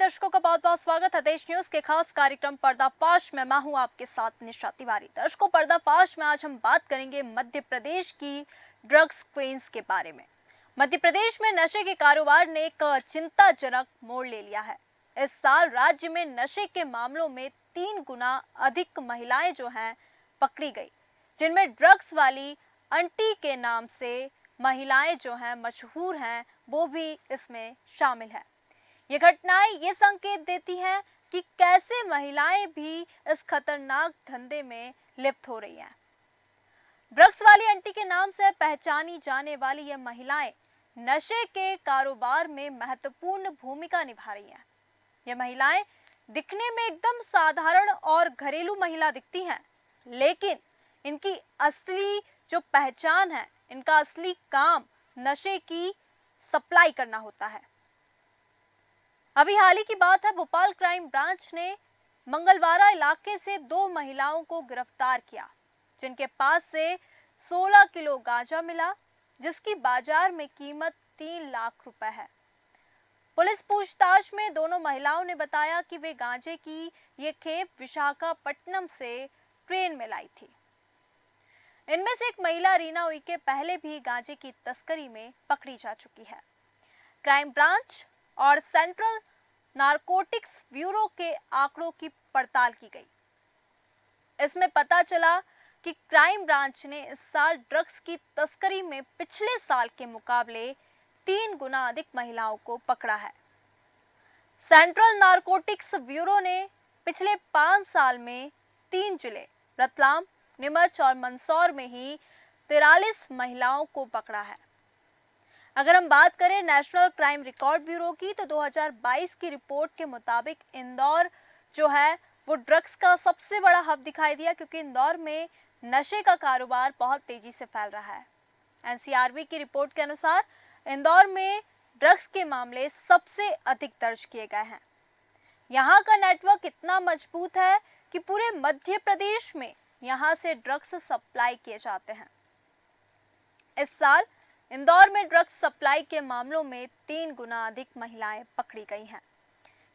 दर्शकों का बहुत बहुत स्वागत है देश न्यूज के खास कार्यक्रम पर्दाफाश में। मैं हूं आपके साथ निशा तिवारी। दर्शकों, पर्दाफाश में आज हम बात करेंगे मध्य प्रदेश की ड्रग्स क्वींस के बारे में। मध्य प्रदेश में नशे के कारोबार ने एक चिंताजनक मोड़ ले लिया है। इस साल राज्य में नशे के मामलों में 3 गुना अधिक महिलाएं जो हैं पकड़ी गई, जिनमें ड्रग्स वाली आंटी के नाम से महिलाएं जो हैं मशहूर हैं, वो भी इसमें शामिल है। ये घटनाएं ये संकेत देती हैं कि कैसे महिलाएं भी इस खतरनाक धंधे में लिप्त हो रही हैं। ड्रग्स वाली आंटी के नाम से पहचानी जाने वाली ये महिलाएं नशे के कारोबार में महत्वपूर्ण भूमिका निभा रही हैं। ये महिलाएं दिखने में एकदम साधारण और घरेलू महिला दिखती हैं, लेकिन इनकी असली जो पहचान है, इनका असली काम नशे की सप्लाई करना होता है। अभी हाल ही की बात है, भोपाल क्राइम ब्रांच ने मंगलवारा इलाके से 2 महिलाओं को गिरफ्तार किया, जिनके पास से 16 किलो गांजा मिला, जिसकी बाजार में कीमत 3 लाख रुपए है। पुलिस पूछताछ में दोनों महिलाओं ने बताया कि वे गांजे की ये खेप विशाखापट्टनम से ट्रेन में लाई थी। इनमें से एक महिला रीना उइके पहले भी गांजे की तस्करी में पकड़ी जा चुकी है। क्राइम ब्रांच और सेंट्रल नारकोटिक्स ब्यूरो के आंकड़ों की पड़ताल की गई। इसमें पता चला कि क्राइम ब्रांच ने इस साल ड्रग्स की तस्करी में पिछले साल के मुकाबले 3 गुना अधिक महिलाओं को पकड़ा है। सेंट्रल नारकोटिक्स ब्यूरो ने पिछले 5 साल में 3 जिले रतलाम, नीमच और मंदसौर में ही 43 महिलाओं को पकड़ा है। अगर हम बात करें नेशनल क्राइम रिकॉर्ड ब्यूरो की, तो 2022 की रिपोर्ट के मुताबिक इंदौर जो है वो ड्रग्स का सबसे बड़ा हब दिखाई दिया, क्योंकि इंदौर में नशे का कारोबार बहुत तेजी से फैल रहा है। एनसीआरबी की रिपोर्ट के अनुसार इंदौर में ड्रग्स के मामले सबसे अधिक दर्ज किए गए हैं। यहाँ का नेटवर्क इतना मजबूत है कि पूरे मध्य प्रदेश में यहाँ से ड्रग्स सप्लाई किए जाते हैं। इस साल इंदौर में ड्रग्स सप्लाई के मामलों में 3 गुना अधिक महिलाएं पकड़ी गई हैं।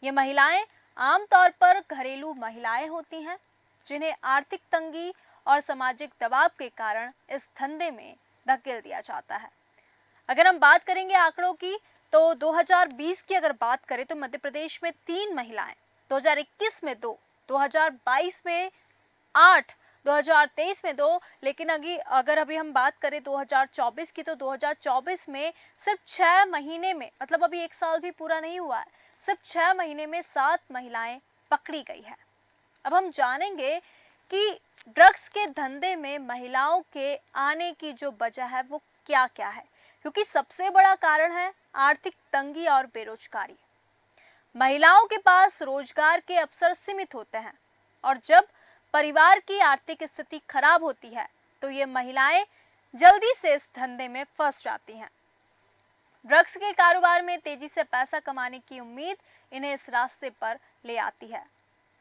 ये महिलाएं आमतौर पर घरेलू महिलाएं होती हैं, जिन्हें आर्थिक तंगी और सामाजिक दबाव के कारण इस धंधे में धकेल दिया जाता है। अगर हम बात करेंगे आंकड़ों की, तो 2020 की अगर बात करें तो मध्य प्रदेश में 3 महिलाएं, 2021 में 2, 2022 में 8, 2023 में 2, लेकिन अगर हम बात करें 2024 की, तो 2024 में सिर्फ 6 महीने में, मतलब अभी 1 साल भी पूरा नहीं हुआ है, सिर्फ 6 महीने में 7 महिलाएं पकड़ी गई है। अब हम जानेंगे कि ड्रग्स के धंधे में महिलाओं के आने की जो वजह है वो क्या क्या है, क्योंकि सबसे बड़ा कारण है आर्थिक तंगी और बेरोजगारी। महिलाओं के पास रोजगार के अवसर सीमित होते हैं, और जब परिवार की आर्थिक स्थिति खराब होती है तो ये महिलाएं जल्दी से इस धंधे में फंस जाती हैं। ड्रग्स के कारोबार में तेजी से पैसा कमाने की उम्मीद इन्हें इस रास्ते पर ले आती है।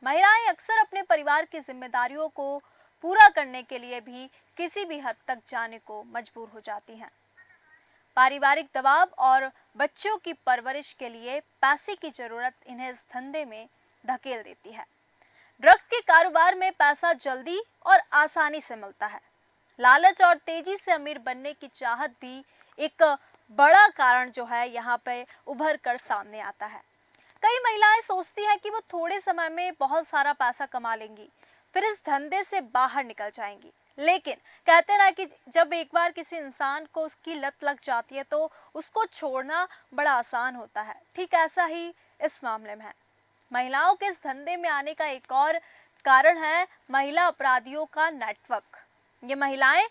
महिलाएं अक्सर अपने परिवार की जिम्मेदारियों को पूरा करने के लिए भी किसी भी हद तक जाने को मजबूर हो जाती हैं। पारिवारिक दबाव और बच्चों की परवरिश के लिए पैसे की जरूरत इन्हें इस धंधे में धकेल देती है। ड्रग्स के कारोबार में पैसा जल्दी और आसानी से मिलता है। लालच और तेजी से अमीर बनने की चाहत भी एक बड़ा कारण जो है यहाँ पे उभर कर सामने आता है। कई महिलाएं सोचती हैं कि वो थोड़े समय में बहुत सारा पैसा कमा लेंगी, फिर इस धंधे से बाहर निकल जाएंगी। लेकिन कहते ना कि जब एक बार किसी इंसान को उसकी लत लग जाती है तो उसको छोड़ना बड़ा आसान होता है। ठीक ऐसा ही इस मामले में है। महिलाओं के इस धंधे में आने का एक और कारण है महिला अपराधियों का नेटवर्क। ये महिलाएं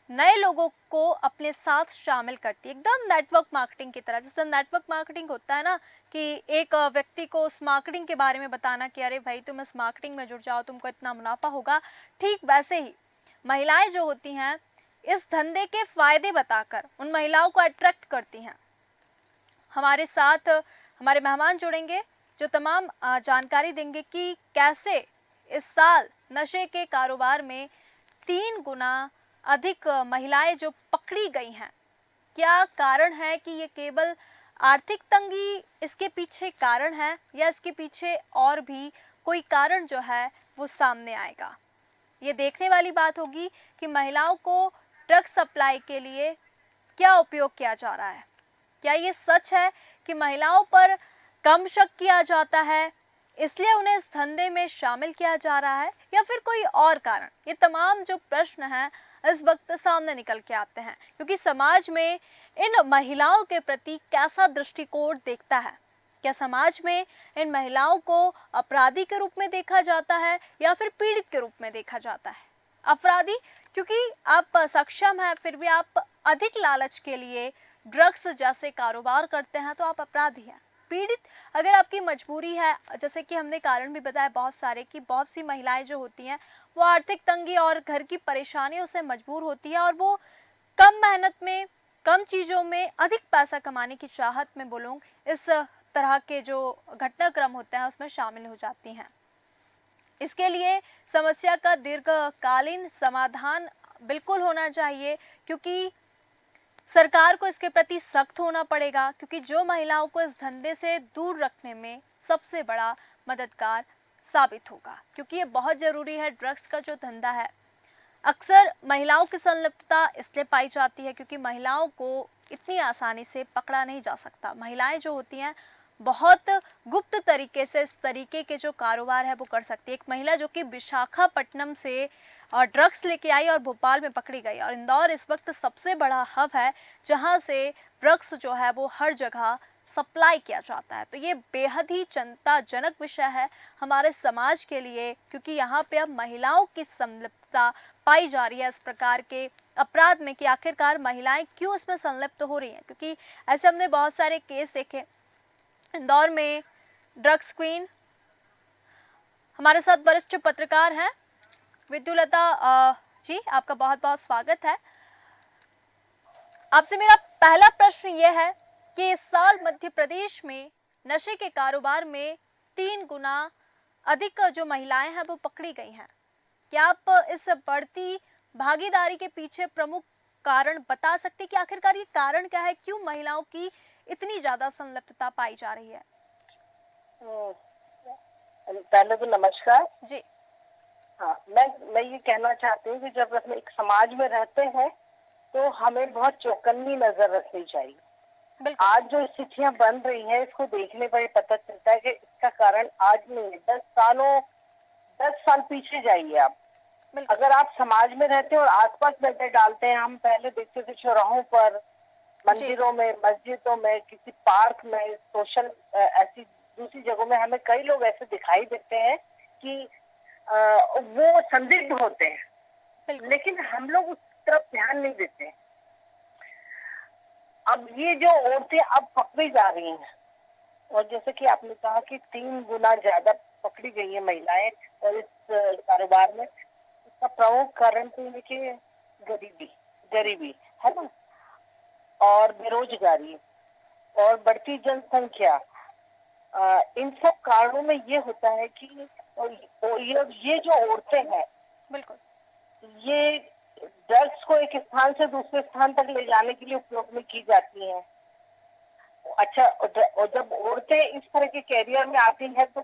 नए लोगों को अपने साथ शामिल करती है, एकदम नेटवर्क मार्केटिंग की तरह। जैसे नेटवर्क मार्केटिंग होता है ना, कि एक व्यक्ति को उस मार्केटिंग के बारे में बताना कि अरे भाई तुम इस मार्केटिंग में जुड़ जाओ, तुमको इतना मुनाफा होगा। ठीक वैसे ही महिलाएं जो होती हैं इस धंधे के फायदे बताकर उन महिलाओं को अट्रैक्ट करती हैं। हमारे साथ हमारे मेहमान जुड़ेंगे जो तमाम जानकारी देंगे कि कैसे इस साल नशे के कारोबार में 3 गुना अधिक महिलाएं जो पकड़ी गई हैं। क्या कारण है कि ये केवल आर्थिक तंगी इसके पीछे कारण है या इसके पीछे और भी कोई कारण जो है वो सामने आएगा? ये देखने वाली बात होगी कि महिलाओं को ड्रग सप्लाई के लिए क्या उपयोग किया जा रहा है। क्या ये सच है कि महिलाओं पर कम शक किया जाता है इसलिए उन्हें इस धंधे में शामिल किया जा रहा है, या फिर कोई और कारण? ये तमाम जो प्रश्न हैं इस वक्त सामने निकल के आते हैं, क्योंकि समाज में इन महिलाओं के प्रति कैसा दृष्टिकोण देखता है। क्या समाज में इन महिलाओं को अपराधी के रूप में देखा जाता है या फिर पीड़ित के रूप में देखा जाता है? अपराधी क्योंकि आप सक्षम हैं, फिर भी आप अधिक लालच के लिए ड्रग्स जैसे कारोबार करते हैं तो आप अपराधी हैं। पीड़ित अगर आपकी मजबूरी है, जैसे कि हमने कारण भी बताया बहुत सारे कि बहुत सी महिलाएं जो होती हैं वो आर्थिक तंगी और घर की परेशानियों से मजबूर होती है और वो कम मेहनत में, कम चीज़ों में अधिक पैसा कमाने की चाहत में वो लोग इस तरह के जो घटनाक्रम होते हैं उसमें शामिल हो जाती हैं। इसके लिए समस्या का दीर्घकालीन समाधान बिल्कुल होना चाहिए, क्योंकि सरकार को इसके प्रति सख्त होना पड़ेगा, क्योंकि जो महिलाओं को इस धंधे से दूर रखने में सबसे बड़ा मददगार साबित होगा, क्योंकि ये बहुत ज़रूरी है। ड्रग्स का जो धंधा है, अक्सर महिलाओं की संलिप्तता इसलिए पाई जाती है क्योंकि महिलाओं को इतनी आसानी से पकड़ा नहीं जा सकता। महिलाएं जो होती हैं बहुत गुप्त तरीके से इस तरीके के जो कारोबार है वो कर सकती है। एक महिला जो कि विशाखापट्टनम से ड्रग्स लेके आई और भोपाल में पकड़ी गई, और इंदौर इस वक्त सबसे बड़ा हब है जहां से ड्रग्स जो है वो हर जगह सप्लाई किया जाता है। तो ये बेहद ही चिंताजनक विषय है हमारे समाज के लिए, क्योंकि यहाँ पे अब महिलाओं की संलिप्तता पाई जा रही है इस प्रकार के अपराध में कि आखिरकार महिलाएं क्यों इसमें संलिप्त हो रही हैं। क्योंकि ऐसे हमने बहुत सारे केस देखे इंदौर में। ड्रग्स क्वीन हमारे साथ वरिष्ठ पत्रकार हैं विद्युलता जी, आपका बहुत बहुत स्वागत है। आपसे मेरा पहला प्रश्न यह है कि इस साल मध्य प्रदेश में नशे के कारोबार में 3 गुना अधिक जो महिलाएं हैं वो पकड़ी गई हैं। क्या आप इस बढ़ती भागीदारी के पीछे प्रमुख कारण बता सकते हैं कि आखिरकार ये कारण क्या है, क्यों महिलाओं की इतनी ज्यादा संलिप्तता पाई जा रही है? पहले तो नमस्कार जी। हाँ, मैं ये कहना चाहती हूँ कि जब हम एक समाज में रहते हैं तो हमें बहुत चौकन्नी नजर रखनी चाहिए। आज जो स्थितियां बन रही हैं इसको देखने पर पता चलता है कि इसका कारण आज नहीं है। 10 साल पीछे जाइए आप। अगर आप समाज में रहते हैं और आसपास नजर डालते हैं, हम पहले देखते थे चौराहों पर, मंदिरों में, मस्जिदों में, किसी पार्क में, सोशल ऐसी दूसरी जगहों में हमें कई लोग ऐसे दिखाई देते हैं कि वो संदिग्ध होते हैं, लेकिन हम लोग उस तरफ ध्यान नहीं देते। अब ये जो औरतें अब पकड़ी जा रही हैं, और जैसे कि आपने कहा कि 3 गुना ज्यादा पकड़ी गई है महिलाएं और इस कारोबार में, इसका प्रमुख कारण तो ये कि गरीबी है ना, और बेरोजगारी और बढ़ती जनसंख्या। इन सब कारणों में ये होता है कि ये जो औरतें हैं ये ड्रग्स को एक स्थान से दूसरे स्थान तक ले जाने के लिए उपयोग में की जाती हैं। अच्छा, और जब औरतें इस तरह के कैरियर में आती हैं तो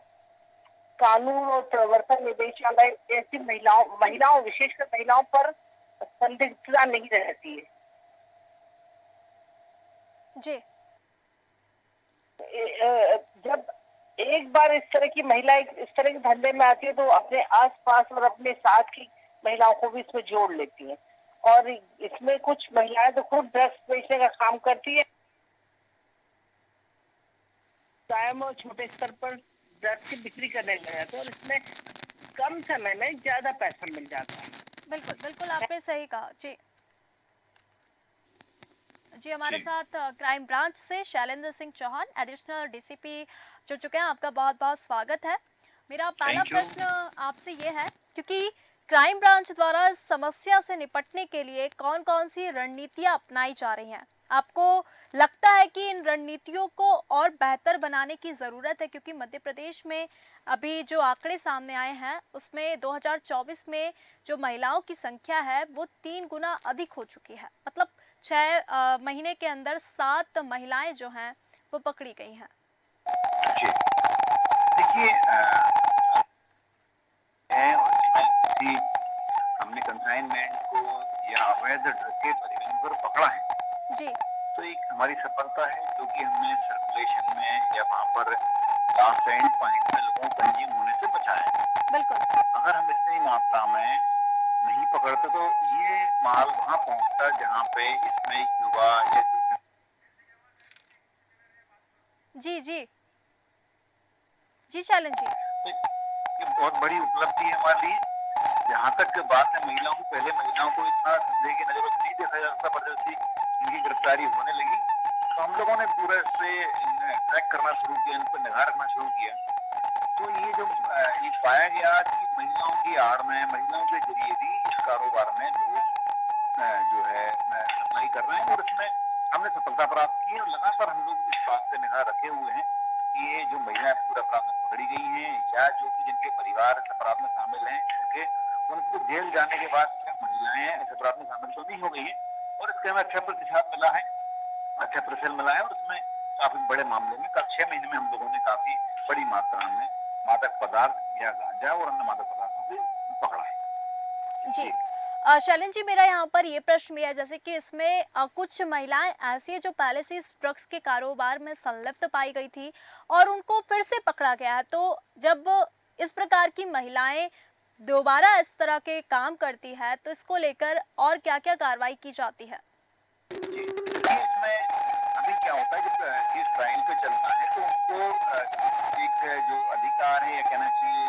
कानून और प्रवर्तन निदेशालय ऐसी महिलाओं विशेषकर महिलाओं पर संदिग्धता नहीं रहती है। जी। जब एक बार इस तरह की महिला इस तरह के धंधे में आती है तो अपने आसपास और अपने साथ की महिलाओं को भी इसमें जोड़ लेती है, और इसमें कुछ महिलाएं तो खुद ड्रग्स बेचने का काम करती है, कायम और छोटे स्तर पर ड्रग्स की बिक्री करने लग जाते हैं और इसमें कम समय में ज्यादा पैसा मिल जाता है। बिल्कुल आपने सही कहा। जी हमारे साथ क्राइम ब्रांच से शैलेंद्र सिंह चौहान एडिशनल डीसीपी जुड़ चुके हैं। आपका बहुत बहुत स्वागत है। मेरा पहला प्रश्न आपसे ये है, क्योंकि क्राइम ब्रांच द्वारा इस समस्या से निपटने के लिए कौन कौन सी रणनीतियां अपनाई जा रही हैं? आपको लगता है कि इन रणनीतियों को और बेहतर बनाने की ज़रूरत है? क्योंकि मध्य प्रदेश में अभी जो आंकड़े सामने आए हैं उसमें 2024 में जो महिलाओं की संख्या है वो 3 गुना अधिक हो चुकी है। मतलब 6 महीने के अंदर 7 महिलाएं जो हैं वो पकड़ी गई हैं। जी, देखिए है और इसमें किसी हमने कंसाइनमेंट को या अवैध ड्रग के परिवहन पर पकड़ा है, जी, तो एक हमारी सफलता है जो कि हमने सर्कुलेशन में या वहाँ पर लास्ट एंड पॉइंट में लोगों को कंज्यूम होने से बचाया है। बिल्कुल। अगर हम इतनी मात्रा में नहीं पकड़ते तो ये माल वहाँ पहुँचता जहाँ पे इसमें युवा या जो जी, जी। जी, शैलन जी। तो ये बहुत बड़ी उपलब्धि है हमारे लिए। जहाँ तक बात है महिलाओं की, पहले महिलाओं को इतना संदेह की नजरों से नहीं देखा जाता, पर जैसे इनकी गिरफ्तारी होने लगी तो हम लोगों ने पूरा इस पे ट्रैक करना शुरू किया, इन पर निगाह रखना शुरू किया। तो ये जो ये पाया गया कि महिलाओं की आड़ में, महिलाओं के जरिए भी इस कारोबार में लोग जो है सप्लाई कर रहे हैं और इसमें हमने सफलता प्राप्त की और लगातार हम लोग इस बात पे निगाह रखे हुए हैं कि ये जो महिलाएं पूरे अपराध में पकड़ी गई हैं या जो कि जिनके परिवार इस अपराध में शामिल हैं, उनको जेल जाने के बाद महिलाएं इस अपराध में शामिल तो नहीं हो गई हैं और इसके हमें अच्छा प्रतिशत मिला है, अच्छा प्रतिशत मिला है और उसमें काफी बड़े मामले में कल 6 महीने में हम लोगों ने काफी बड़ी मात्रा में मादक पदार्थ या गांजा और अन्य मादक पदार्थों को पकड़ा है। जी। शैलन जी, मेरा यहाँ पर ये प्रश्न भी है, जैसे कि इसमें कुछ महिलाएं ऐसी हैं जो पहले से इस ड्रग्स के कारोबार में संलिप्त पाई गई थी और उनको फिर से पकड़ा गया है। तो जब इस प्रकार की महिलाएं दोबारा इस तरह के काम करती है तो इसको लेकर और क्या-क्या कार्रवाई की जाती है? जी, देखिए इसमें अभी क्या होता है जब केस ट्रायल पे चलता है तो उनको एक जो अधिकार है या कहना चाहिए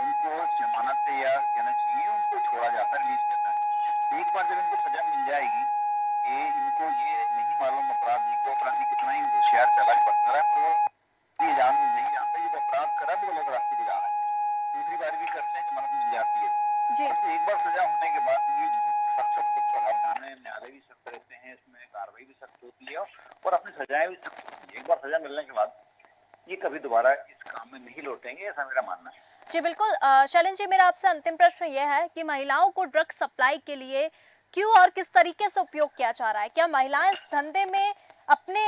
उनको जमानत या कहना चाहिए उनको छोड़ा जाता है, रिलीज करता है। एक बार जब इनको सजा मिल जाएगी कि इनको ये नहीं मालूम अपराधी को, अपराधी कितना ही होशियार चालाक बनता है, पर वो ये जान नहीं जानता ये अपराध करा तो गलत रास्ते पे जा रहा है। दूसरी बार भी करते हैं, जमानत मिल जाती है। जी, तो एक बार सजा होने के बाद ये बहुत सख्त सख्त प्रावधान है, न्यायालय भी सख्त रहते हैं, इसमें कार्रवाई भी सख्त होती है और अपनी सजाएं भी सख्त होती है। एक बार सजा मिलने के बाद ये कभी दोबारा इस काम में नहीं लौटेंगे, ऐसा मेरा मानना है। जी बिल्कुल। शैलन जी, मेरा आपसे अंतिम प्रश्न ये है कि महिलाओं को ड्रग सप्लाई के लिए क्यों और किस तरीके से उपयोग किया जा रहा है? क्या महिलाएं इस धंधे में अपने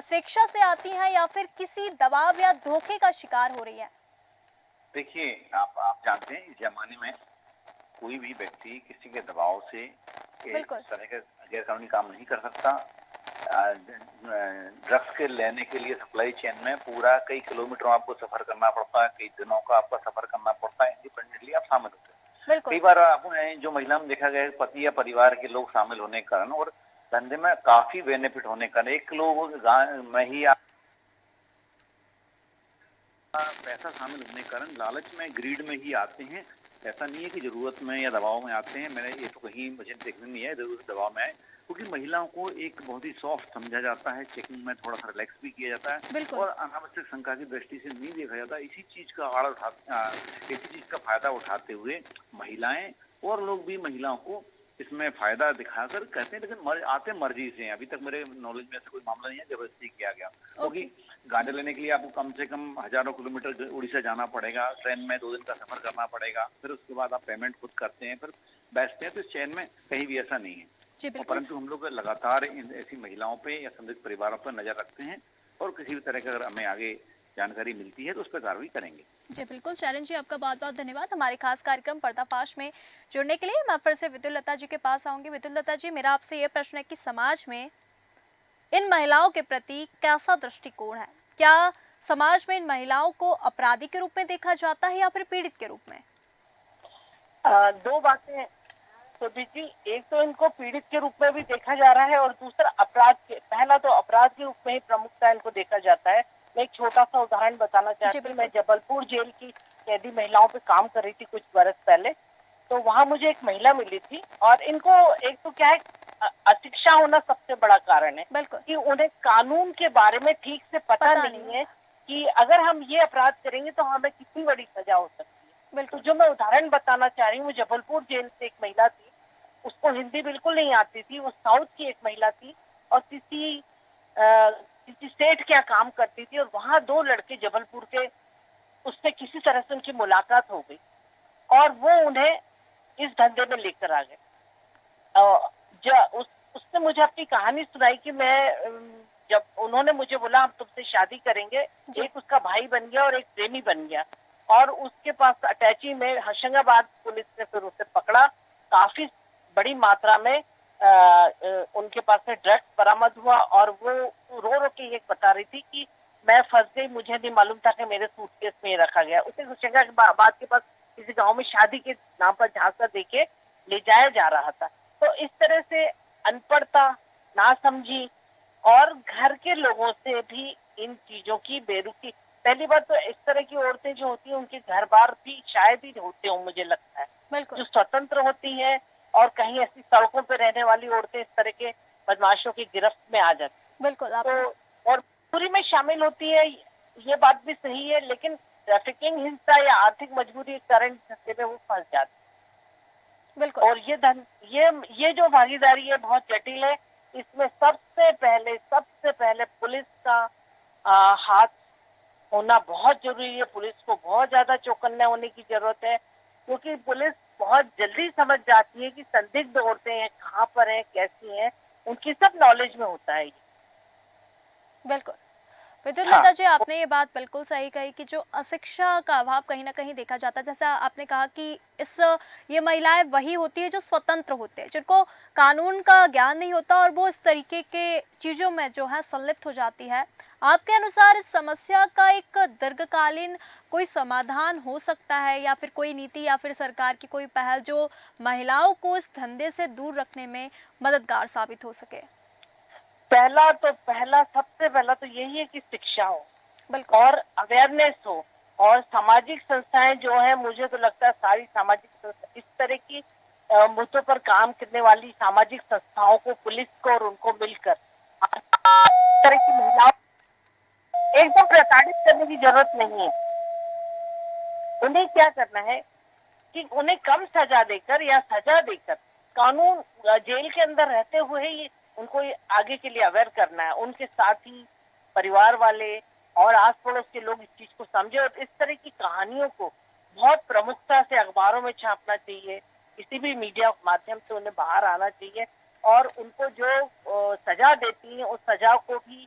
स्वेच्छा से आती हैं या फिर किसी दबाव या धोखे का शिकार हो रही है? देखिए आप जानते हैं इस जमाने में कोई भी व्यक्ति किसी के दबाव से बिल्कुल। इस तरह के गैर कानूनी काम नहीं कर सकता। ड्रग्स के लेने के लिए सप्लाई चेन में पूरा कई किलोमीटर आपको सफर करना पड़ता है, कई दिनों का आपका सफर करना पड़ता है, इंडिपेंडेंटली आप शामिल होते हैं। बिल्कुल। कई बार आपने जो महिला में देखा गया है, पति या परिवार के लोग शामिल होने के कारण और धंधे में काफी बेनिफिट होने के कारण एक लोग में ही पैसा शामिल होने के कारण लालच में, ग्रीड में ही आते हैं। ऐसा नहीं है कि जरूरत में या दबाव में आते हैं। मैंने ये तो कहीं मुझे देखने नहीं है जरूरत दबाव में आए, क्योंकि महिलाओं को एक बहुत ही सॉफ्ट समझा जाता है, चेकिंग में थोड़ा सा रिलैक्स भी किया जाता है बिल्कुल। और अनावश्यक शंका की दृष्टि से नहीं देखा जाता। इसी चीज का इसी चीज का फायदा उठाते हुए महिलाएं और लोग भी महिलाओं को इसमें फायदा दिखाकर कहते हैं, लेकिन आते मर्जी से हैं। अभी तक मेरे नॉलेज में ऐसा कोई मामला नहीं है जबरदस्ती किया गया, क्योंकि गांजा लेने के लिए आपको कम से कम हजारों किलोमीटर उड़ीसा जाना पड़ेगा, ट्रेन में 2 दिन का सफर करना पड़ेगा, फिर उसके बाद आप पेमेंट खुद करते हैं, फिर बैठते हैं। तो इस चेन में कहीं भी ऐसा नहीं है। जी बिल्कुल। परंतु हम लोग लगातार ऐसी महिलाओं पे या संदिग्ध परिवारों पर नजर रखते हैं और किसी भी तरह की अगर हमें आगे जानकारी मिलती है तो उस पर कार्रवाई करेंगे। जी बिल्कुल। शैलन जी, आपका बहुत बहुत धन्यवाद हमारे खास कार्यक्रम पर्दाफाश में जुड़ने के लिए। मैं फिर से विद्युलता जी के पास आऊंगी। विद्युलता जी, मेरा आपसे ये प्रश्न है कि समाज में इन महिलाओं के प्रति कैसा दृष्टिकोण है? क्या समाज में इन महिलाओं को अपराधी के रूप में देखा जाता है या फिर पीड़ित के रूप में? दो बातें सुधीर जी, एक तो इनको पीड़ित के रूप में भी देखा जा रहा है और दूसरा अपराध के, पहला तो अपराध के रूप में ही प्रमुखता इनको देखा जाता है। मैं एक छोटा सा उदाहरण बताना चाहती हूँ। मैं जबलपुर जेल की कैदी महिलाओं पे काम कर रही थी कुछ बरस पहले, तो वहां मुझे एक महिला मिली थी और इनको एक तो क्या है, अशिक्षा होना सबसे बड़ा कारण है कि उन्हें कानून के बारे में ठीक से पता नहीं है कि अगर हम ये अपराध करेंगे तो हमें कितनी बड़ी सजा हो सकती है। तो जो मैं उदाहरण बताना चाह रही हूँ, जबलपुर जेल से एक महिला थी, उसको हिंदी बिल्कुल नहीं आती थी, वो साउथ की एक महिला थी और किसी सेठ क्या काम करती थी और वहां 2 लड़के जबलपुर के, उससे किसी तरह से उनकी मुलाकात हो गई और वो उन्हें इस धंधे में लेकर आ गए। उसने मुझे अपनी कहानी सुनाई कि मैं जब उन्होंने मुझे बोला हम तुमसे शादी करेंगे, जी। एक उसका भाई बन गया और एक प्रेमी बन गया, और उसके पास अटैची में होशंगाबाद पुलिस ने फिर उसे पकड़ा। काफी बड़ी मात्रा में उनके पास से ड्रग्स बरामद हुआ, और वो रो रो के ये बता रही थी कि मैं फंस गई, मुझे नहीं मालूम था कि मेरे सूटकेस में ये रखा गया। उसे होशंगाबाद के पास किसी गांव में शादी के नाम पर झांसा देके ले जाया जा रहा था। तो इस तरह से अनपढ़ता, नासमझी और घर के लोगों से भी इन चीजों की बेरुखी। पहली बात तो इस तरह की औरतें जो होती हैं उनके घर बार भी शायद ही होते हो, मुझे लगता है, बिल्कुल। जो स्वतंत्र होती है, और कहीं ऐसी सड़कों पर रहने वाली औरतें इस तरह के बदमाशों की गिरफ्त में आ जाती। बिल्कुल आप तो और पूरी में शामिल होती है, ये बात भी सही है, लेकिन ट्रैफिकिंग, हिंसा या आर्थिक मजबूरी के कारण धंधे में वो फंस जाती है। बिल्कुल। और ये जो भागीदारी है बहुत जटिल है। इसमें सबसे पहले पुलिस का हाथ होना बहुत जरूरी है। पुलिस को बहुत ज्यादा चौकन्ना होने की जरूरत है, क्योंकि पुलिस बहुत जल्दी समझ जाती है कि संदिग्ध औरतें हैं, कहाँ पर हैं, कैसी हैं, उनकी सब नॉलेज में होता है ये। बिल्कुल। विद्युत हाँ। लता जी, आपने ये बात बिल्कुल सही कही कि जो अशिक्षा का अभाव कहीं ना कहीं देखा जाता है, जैसा आपने कहा कि ये महिलाएं वही होती है जो स्वतंत्र होते हैं, जिनको कानून का ज्ञान नहीं होता और वो इस तरीके के चीजों में जो है संलिप्त हो जाती है। आपके अनुसार इस समस्या का एक दीर्घकालीन कोई समाधान हो सकता है, या फिर कोई नीति या फिर सरकार की कोई पहल जो महिलाओं को इस धंधे से दूर रखने में मददगार साबित हो सके? सबसे पहला तो यही है कि शिक्षा हो बिल्कुल। और अवेयरनेस हो, और सामाजिक संस्थाएं जो है, मुझे तो लगता है सारी सामाजिक संस्था इस तरह की मुद्दों पर काम करने वाली सामाजिक संस्थाओं को, पुलिस को और उनको मिलकर इस तरह की महिलाओं एकदम प्रताड़ित करने की जरूरत नहीं है। उन्हें क्या करना है कि उन्हें कम सजा देकर या सजा देकर कानून, जेल के अंदर रहते हुए ही उनको आगे के लिए अवेयर करना है। उनके साथ ही परिवार वाले और आस पड़ोस के लोग इस चीज को समझे, और इस तरह की कहानियों को बहुत प्रमुखता से अखबारों में छापना चाहिए, किसी भी मीडिया माध्यम से उन्हें बाहर आना चाहिए, और उनको जो सजा देती है उस सजा को भी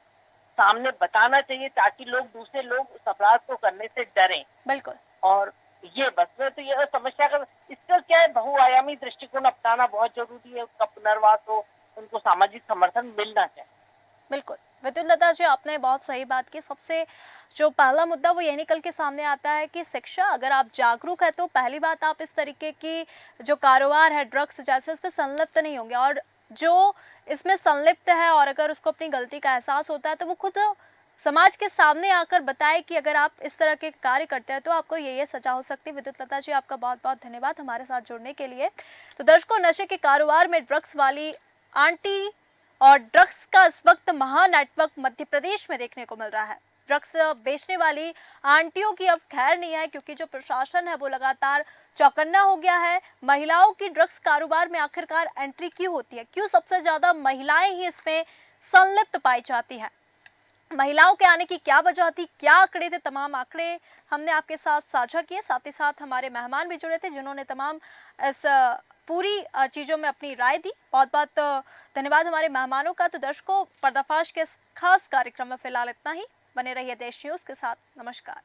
सामने बताना चाहिए, ताकि दूसरे लोग उस अपराध को करने से डरें। बिल्कुल। और ये बस में तो यह समस्या का इसका क्या है, बहुआयामी दृष्टिकोण अपनाना बहुत जरूरी है। उसका पुनर्वास हो, उनको सामाजिक समर्थन मिलना चाहिए। बिल्कुल। विद्युत लता जी, आपने बहुत सही बात की। सबसे जो पहला मुद्दा वो ये निकल के सामने आता है कि शिक्षा, अगर आप जागरूक है तो पहली बात आप इस तरीके की जो कारोबार है ड्रग्स जैसे उसमें संलिप्त नहीं होंगे, और जो इसमें संलिप्त है और अगर उसको अपनी गलती का एहसास होता है तो वो खुद समाज के सामने आकर बताए कि अगर आप इस तरह के कार्य करते हैं तो आपको ये सजा हो सकती है। विद्युत लता जी, आपका बहुत बहुत धन्यवाद हमारे साथ जुड़ने के लिए। तो दर्शकों, नशे के कारोबार में ड्रग्स वाली आंटी और ड्रग्स का इस वक्त महानेटवर्क मध्य प्रदेश में देखने को मिल रहा है। ड्रग्स बेचने वाली आंटियों की अब खैर नहीं है, क्योंकि जो प्रशासन है वो लगातार चौकन्ना हो गया है। महिलाओं की ड्रग्स कारोबार में आखिरकार एंट्री क्यों होती है, क्यों सबसे ज्यादा महिलाएं ही इसमें संलिप्त पाई जाती हैं, महिलाओं के आने की क्या वजह थी, क्या आंकड़े थे, तमाम आंकड़े हमने आपके साथ साझा किए। साथ ही साथ हमारे मेहमान भी जुड़े थे जिन्होंने तमाम इस पूरी चीज़ों में अपनी राय दी। बहुत बहुत धन्यवाद हमारे मेहमानों का। तो दर्शकों, पर्दाफाश के इस खास कार्यक्रम में फिलहाल इतना ही। बने रहिए देश न्यूज़ के साथ। नमस्कार।